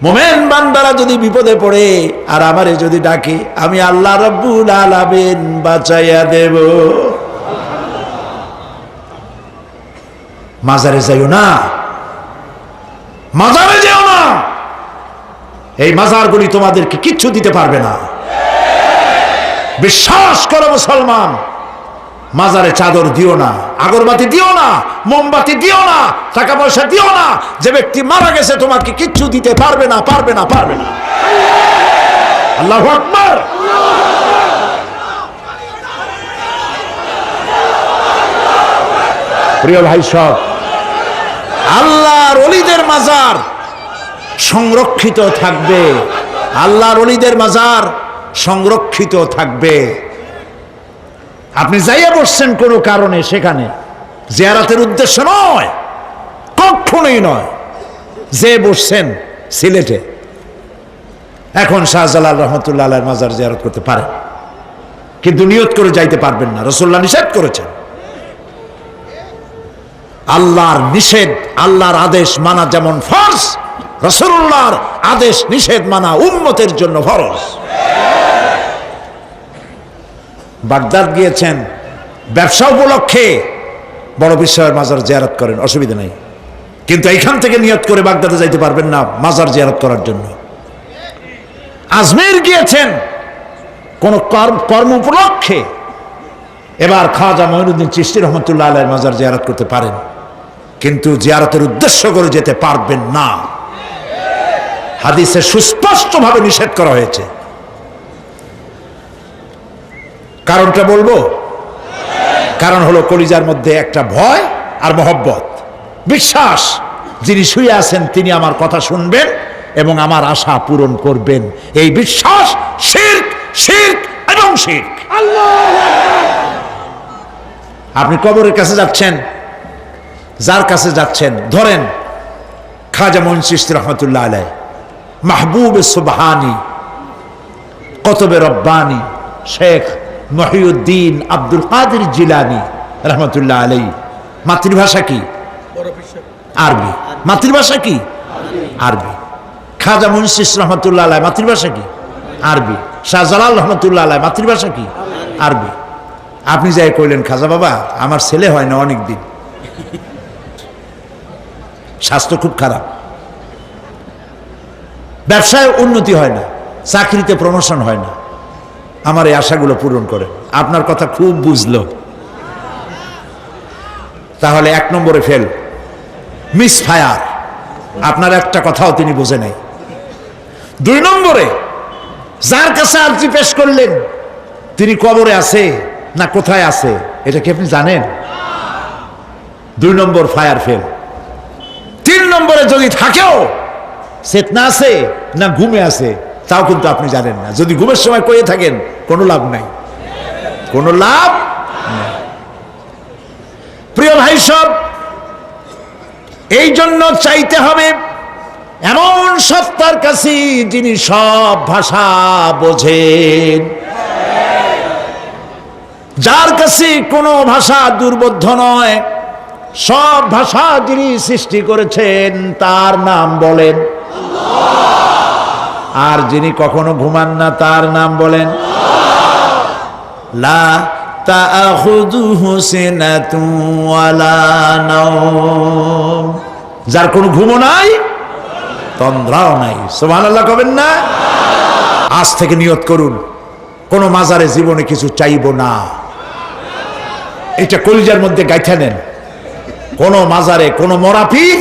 মোমেন বান্দারা যদি বিপদে পড়ে আর আমারে যদি ডাকে, আমি আল্লাহ রব্বুল আলামিন বাঁচাইয়া দেব। মাজারে যাইও না, মাজারে যেও না, এই মাজারগুলি তোমাদেরকে কিচ্ছু দিতে পারবে না। বিশ্বাস করো মুসলমান, মাজারে চাদর দিও না, আগরবাতি দিও না, মোমবাতি দিও না, টাকা পয়সা দিও না। যে ব্যক্তি মারা গেছে তোমাকে কিচ্ছু দিতে পারবে না, পারবে না, পারবে না। আল্লাহু আকবার। প্রিয় ভাই সব, আল্লাহর ওলিদের মাজার সংরক্ষিত থাকবে, আল্লাহর ওলিদের মাজার সংরক্ষিত থাকবে। আপনি যাইয়া বসছেন কোনো কারণে, সেখানে জিয়ারতের উদ্দেশ্য নয়, কখনোই নয়। যে বসছেন সিলেটে, এখন শাহজালাল রহমতুল্লাহ আলাইহির মাজার জিয়ারত করতে পারেন, কিন্তু নিয়ত করে যাইতে পারবেন না, রাসূলুল্লাহ নিষেধ করেছেন। আল্লাহর নিষেধ, আল্লাহর আদেশ মানা যেমন ফরজ, রাসূলুল্লাহর আদেশ নিষেধ মানা উম্মতের জন্য ফরজ। বাগদাদ গিয়েছেন ব্যবসা উপলক্ষে, বড় বিশ্বের মাজার জিয়ারত করেন, অসুবিধা নেই, কিন্তু এইখান থেকে নিয়ত করে বাগদাদে যাইতে পারবেন না মাজার জিয়ারত করার জন্য। আজমির গিয়েছেন কোন কর্ম উপলক্ষে, এবার খাজা মঈনুদ্দিন চিশতি রহমতুল্লাহ আলাইহির মাজার জিয়ারত করতে পারেন, কিন্তু জিয়ারতের উদ্দেশ্য করে যেতে পারবেন না। হাদিসে সুস্পষ্টভাবে নিষেধ করা হয়েছে। কারণটা বলবো? কারণ হলো কলিজার মধ্যে একটা ভয় আর মহব্বত, বিশ্বাস, যিনি শুয়ে আছেন তিনি আমার কথা শুনবেন এবং আমার আশা পূরণ করবেন। এই বিশ্বাস শিরক, শিরক এবং শিরক। আপনি কবরের কাছে যাচ্ছেন, যার কাছে যাচ্ছেন, ধরেন খাজা মঈন চিশতি রহমতুল্লাহ আলাইহি, মাহবুব সুবহানি, কতবে রব্বানি, শেখ মহিউদ্দিন আব্দুল কাদের জিলানী রহমতুল্লাহ আলাইহি। মাতৃভাষা কি? আরবি। মাতৃভাষা কি? আরবি। খাজা মঈন চিশতি রহমতুল্লাহ আলাইহি মাতৃভাষা কি? আরবি। শাহজালাল রহমতুল্লাহ আলাইহি মাতৃভাষা কি? আরবি। আপনি যাই কইলেন, খাজা বাবা আমার ছেলে হয় না অনেক দিন, স্বাস্থ্য খুব খারাপ, ব্যবসায় উন্নতি হয় না, চাকরিতে প্রমোশন হয় না, আমার এই আশাগুলো পূরণ করেন। আপনার কথা খুব বুঝলো, তাহলে 1 নম্বরে ফেল, মিস ফায়ার, আপনার একটা কথাও তিনি বোঝে নাই। 2 নম্বরে যার কাছে আর্জি পেশ করলেন তিনি কবরে আছে না কোথায় আছে এটা কি আপনি জানেন? 2 নম্বর ফায়ার ফেল। 3 নম্বরে যদি থাকেও চেতনা আছে না ঘুমে আছে তাও কিন্তু আপনি জানেন না। যদি ঘুমের সময় কয়ে থাকেন কোনো লাভ নাই, কোনো লাভ নাই। প্রিয় ভাই সব, এই জন্য চাইতে হবে এমন সত্তার কাছে যিনি সব ভাষা বোঝেন, যার কাছে কোনো ভাষা দুর্বোধ্য নয়, সব ভাষা যিনি সৃষ্টি করেছেন তার নাম বলেন, আর যিনি কখনো ঘুমান না তার নাম বলেন লা তাখুযুহু সিনাতুন ওয়ালা নাওম, যার কোনো ঘুমও নাই তন্দ্রাও নাই। সুবহানাল্লাহ কবেন না? আজ থেকে নিয়ত করুন কোন মাজারে জীবনে কিছু চাইবো না, এটা কলিজার মধ্যে গাইথা নেন। কোন মাজারে কোনো মরা পীর